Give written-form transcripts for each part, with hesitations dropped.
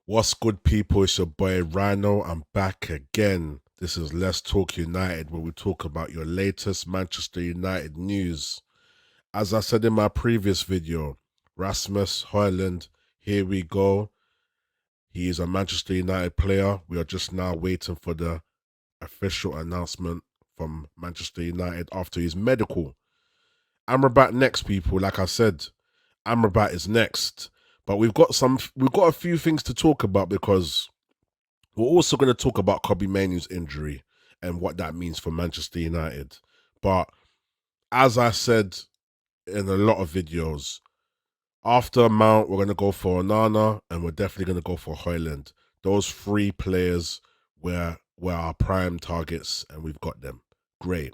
What's good, people? It's your boy Rhino. I'm back again. This is Let's Talk United, where we talk about your latest Manchester United news. As I said in my previous video, Rasmus Højlund, here we go. He is a Manchester United player. We are just now waiting for the official announcement from Manchester United after his medical. Amrabat next, people. Like I said, Amrabat is next. But we've got a few things to talk about because we're also going to talk about Kobbie Mainoo's injury and what that means for Manchester United. But as I said in a lot of videos, after Mount, we're going to go for Onana and we're definitely going to go for Højlund. Those three players were our prime targets and we've got them. Great.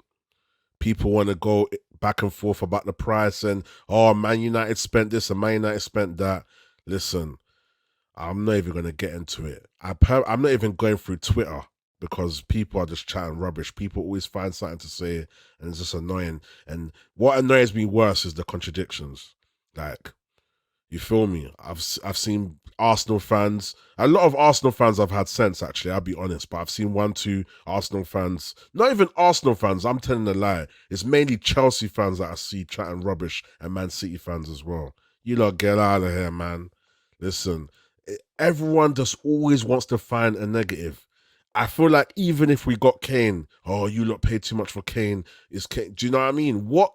People want to go back and forth about the price and, oh, Man United spent this and Man United spent that. Listen, I'm not even going to get into it. I'm not even going through Twitter because people are just chatting rubbish. People always find something to say and it's just annoying. And what annoys me worse is the contradictions. Like, you feel me? I've seen Arsenal fans. A lot of Arsenal fans have had sense, actually. I'll be honest, but I've seen one, two Arsenal fans. Not even Arsenal fans. I'm telling a lie. It's mainly Chelsea fans that I see chatting rubbish, and Man City fans as well. You lot get out of here, man. Listen, everyone just always wants to find a negative. I feel like even if we got Kane, oh, you lot paid too much for Kane. Is Kane? Do you know what I mean? What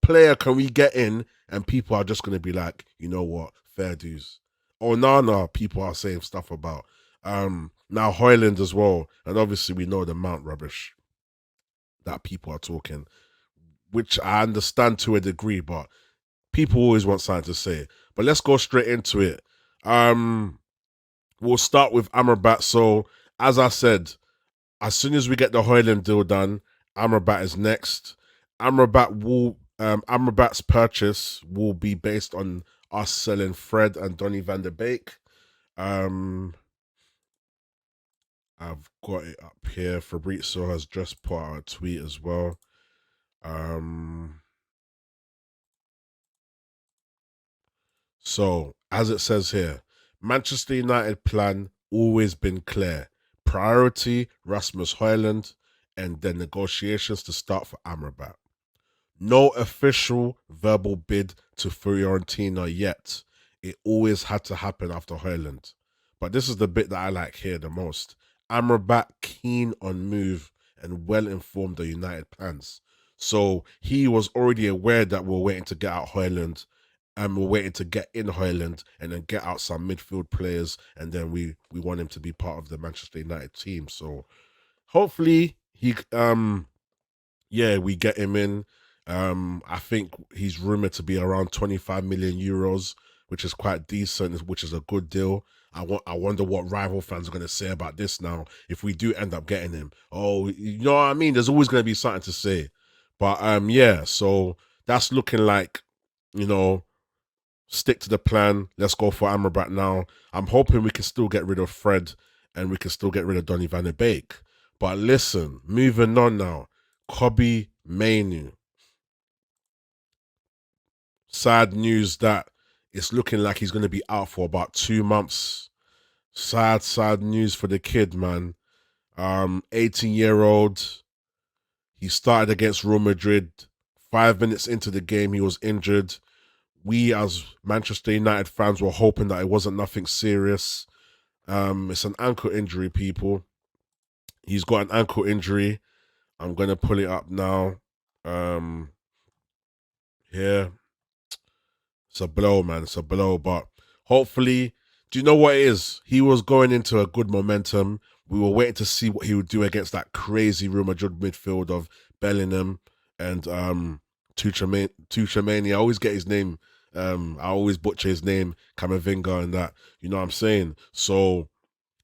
player can we get in and people are just going to be like, you know what, fair dues. Oh, Nana, people are saying stuff about. Now Højlund as well. And obviously we know the Mount rubbish that people are talking, which I understand to a degree, but people always want something to say. But let's go straight into it. We'll start with Amrabat. So, as I said, as soon as we get the Højlund deal done, Amrabat is next. Amrabat's purchase will be based on us selling Fred and Donny van der Beek. I've got it up here. Fabrizio has just put out a tweet as well. So, as it says here, Manchester United plan always been clear. Priority, Rasmus Højlund, and then negotiations to start for Amrabat. No official verbal bid to Fiorentina yet. It always had to happen after Højlund. But this is the bit that I like here the most. Amrabat keen on move and well informed of United plans. So he was already aware that we're waiting to get out Højlund and we're waiting to get in Højlund and then get out some midfield players and then we want him to be part of the Manchester United team. So hopefully we get him in. I think he's rumored to be around 25 million euros, which is quite decent, which is a good deal. I wonder what rival fans are going to say about this now if we do end up getting him. Oh, you know what I mean? There's always going to be something to say. But so that's looking like, you know, stick to the plan. Let's go for Amrabat now. I'm hoping we can still get rid of Fred and we can still get rid of Donny van der Beek. But listen, moving on now. Kobbie Mainoo. Sad news that it's looking like he's going to be out for about 2 months. Sad news for the kid, man. 18-year-old. He started against Real Madrid. 5 minutes into the game, he was injured. We, as Manchester United fans, were hoping that it wasn't nothing serious. It's an ankle injury, people. He's got an ankle injury. I'm going to pull it up now. Here. It's a blow, man. It's a blow. But hopefully, do you know what it is? He was going into a good momentum. We were waiting to see what he would do against that crazy Real Madrid midfield of Bellingham and Tuchemani. I always get his name. I always butcher his name, Camavinga and that. You know what I'm saying? So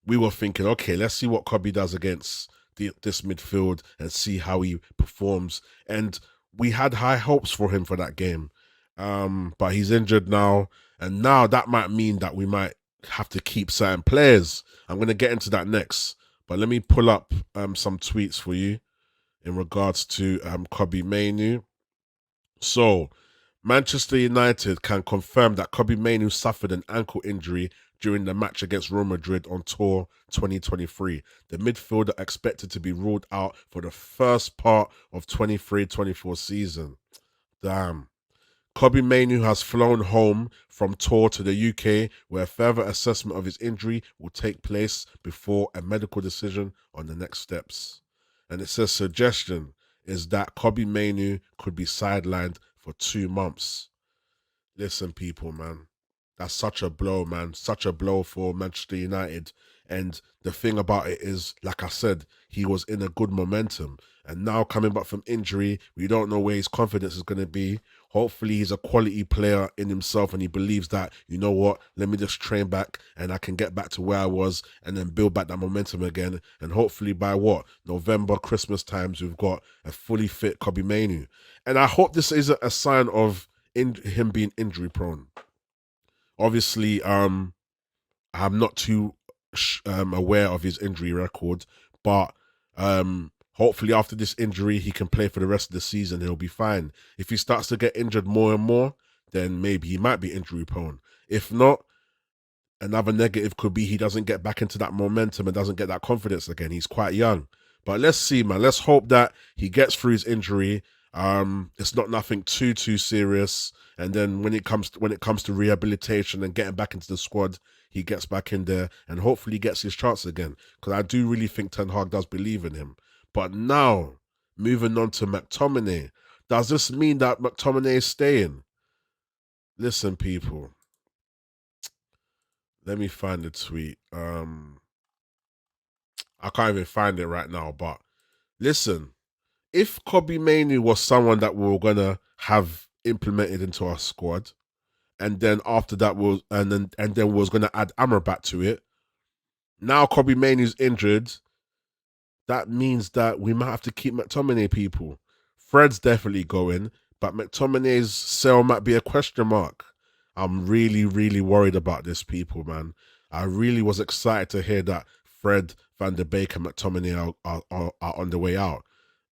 we were thinking, okay, let's see what Kobbie does against this midfield and see how he performs. And we had high hopes for him for that game. But he's injured now, and now that might mean that we might have to keep certain players. I'm going to get into that next, but let me pull up some tweets for you in regards to Kobbie Mainoo. So, Manchester United can confirm that Kobbie Mainoo suffered an ankle injury during the match against Real Madrid on Tour 2023. The midfielder expected to be ruled out for the first part of 23-24 season. Damn. Kobbie Mainoo has flown home from tour to the UK, where further assessment of his injury will take place before a medical decision on the next steps. And it says suggestion is that Kobbie Mainoo could be sidelined for 2 months. Listen, people, man. That's such a blow, man. Such a blow for Manchester United. And the thing about it is, like I said, he was in a good momentum. And now coming back from injury, we don't know where his confidence is going to be. Hopefully he's a quality player in himself and he believes that, you know what, let me just train back and I can get back to where I was and then build back that momentum again. And hopefully by what? November, Christmas times, we've got a fully fit Kobbie Mainoo. And I hope this isn't a sign of him being injury prone. Obviously, I'm not too aware of his injury record, but hopefully after this injury, he can play for the rest of the season. He'll be fine. If he starts to get injured more and more, then maybe he might be injury prone. If not, another negative could be he doesn't get back into that momentum and doesn't get that confidence again. He's quite young. But let's see, man. Let's hope that he gets through his injury. It's not nothing too serious. And then when it comes to rehabilitation and getting back into the squad, he gets back in there and hopefully gets his chance again. Because I do really think Ten Hag does believe in him. But now, moving on to Mctominay. Does this mean that Mctominay is staying? Listen, people. Let me find the tweet. I can't even find it right now, but listen, if Kobbie Mainoo was someone that we were gonna have implemented into our squad, and then after that was gonna add Amrabat to it. Now Kobbie Mainoo's injured. That means that we might have to keep Mctominay, people. Fred's definitely going, but McTominay's sale might be a question mark. I'm really, really worried about this, people, man. I really was excited to hear that Fred, Van der Beek and McTominay are on the way out.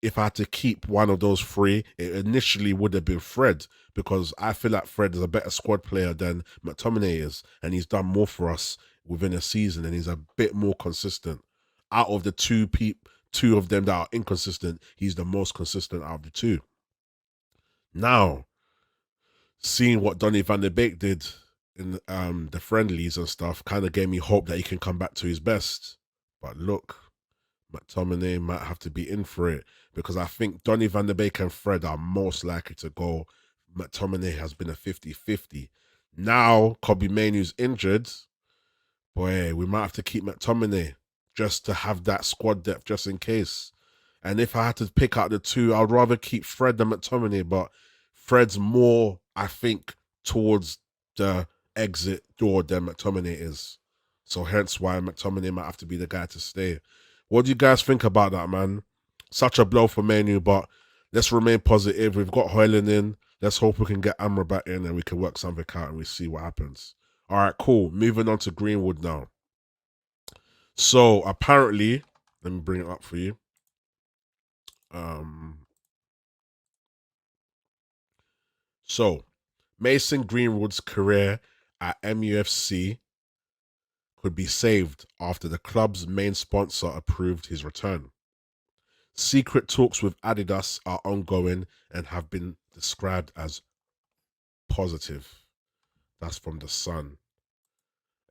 If I had to keep one of those three, it initially would have been Fred, because I feel like Fred is a better squad player than McTominay is, and he's done more for us within a season, and he's a bit more consistent. Out of the two of them that are inconsistent, he's the most consistent out of the two. Now, seeing what Donny van der Beek did in the friendlies and stuff kind of gave me hope that he can come back to his best. But look, McTominay might have to be in for it, because I think Donny van der Beek and Fred are most likely to go. McTominay has been a 50-50. Now, Kobbie Mainoo's injured. Boy, we might have to keep McTominay just to have that squad depth just in case. And if I had to pick out the two, I'd rather keep Fred than McTominay, but Fred's more, I think, towards the exit door than McTominay is. So hence why McTominay might have to be the guy to stay. What do you guys think about that, man? Such a blow for Mainoo, but let's remain positive. We've got Højlund in. Let's hope we can get Amrabat in and we can work something out and we see what happens. All right, cool. Moving on to Greenwood now. So apparently, let me bring it up for you. So Mason Greenwood's career at MUFC could be saved after the club's main sponsor approved his return. Secret talks with Adidas are ongoing and have been described as positive. That's from The Sun.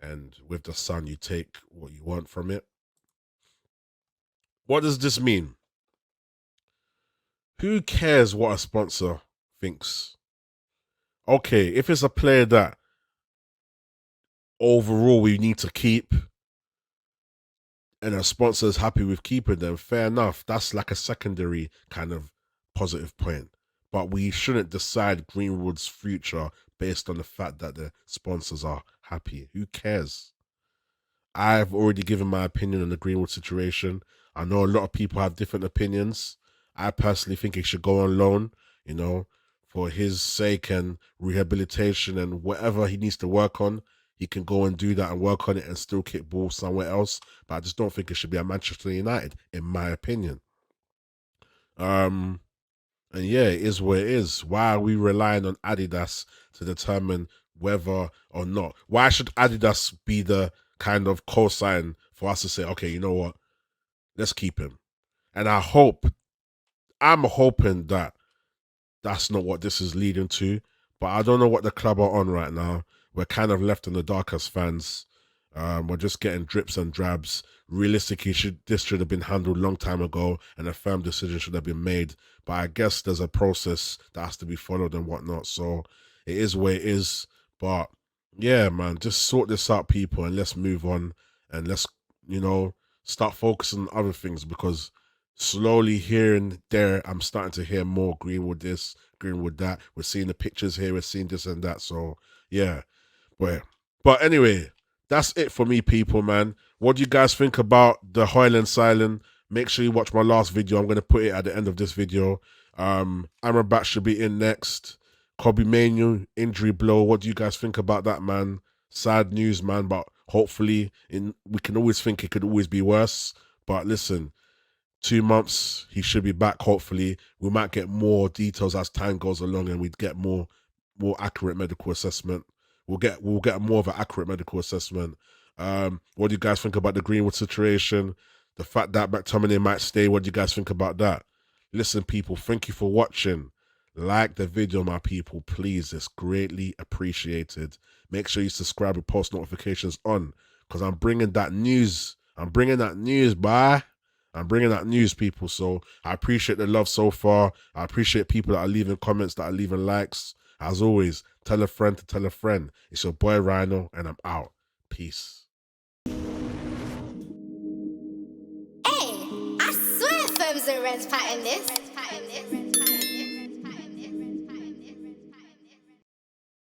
And with The Sun, you take what you want from it. What does this mean? Who cares what a sponsor thinks? Okay, if it's a player that overall we need to keep and a sponsor is happy with keeping them, fair enough. That's like a secondary kind of positive point. But we shouldn't decide Greenwood's future based on the fact that the sponsors are happy. Who cares? I've already given my opinion on the Greenwood situation. I know a lot of people have different opinions. I personally think he should go on loan, for his sake and rehabilitation and whatever he needs to work on. He can go and do that and work on it and still kick ball somewhere else. But I just don't think it should be at Manchester United, in my opinion. And yeah, it is what it is. Why are we relying on Adidas to determine whether or not. Why should Adidas be the kind of cosign for us to say, okay, you know what, let's keep him? And I'm hoping that that's not what this is leading to. But I don't know what the club are on right now. We're kind of left in the dark as fans. We're just getting drips and drabs. Realistically, this should have been handled a long time ago, and a firm decision should have been made. But I guess there's a process that has to be followed and whatnot. So it is what it is. But yeah, man, just sort this out, people, and let's move on, and let's, you know, start focusing on other things, because slowly here and there, I'm starting to hear more Greenwood this, Greenwood that. We're seeing the pictures here, we're seeing this and that. So yeah, but anyway, that's it for me, people, man. What do you guys think about the Hoyland Silent? Make sure you watch my last video. I'm going to put it at the end of this video. Amrabat should be in next. Kobbie Mainoo, injury blow. What do you guys think about that, man? Sad news, man, but hopefully we can always think it could always be worse. But listen, 2 months, he should be back. Hopefully, we might get more details as time goes along, and we'd get more accurate medical assessment. We'll get more of an accurate medical assessment. What do you guys think about the Greenwood situation? The fact that Mctominay might stay. What do you guys think about that? Listen, people, thank you for watching. Like the video, my people, please. It's greatly appreciated. Make sure you subscribe with post notifications on, because I'm bringing that news. I'm bringing that news, bye. I'm bringing that news, people. So I appreciate the love so far. I appreciate people that are leaving comments, that are leaving likes. As always, tell a friend to tell a friend. It's your boy Rhino, and I'm out. Peace. Hey, I swear firms and rents pattern this.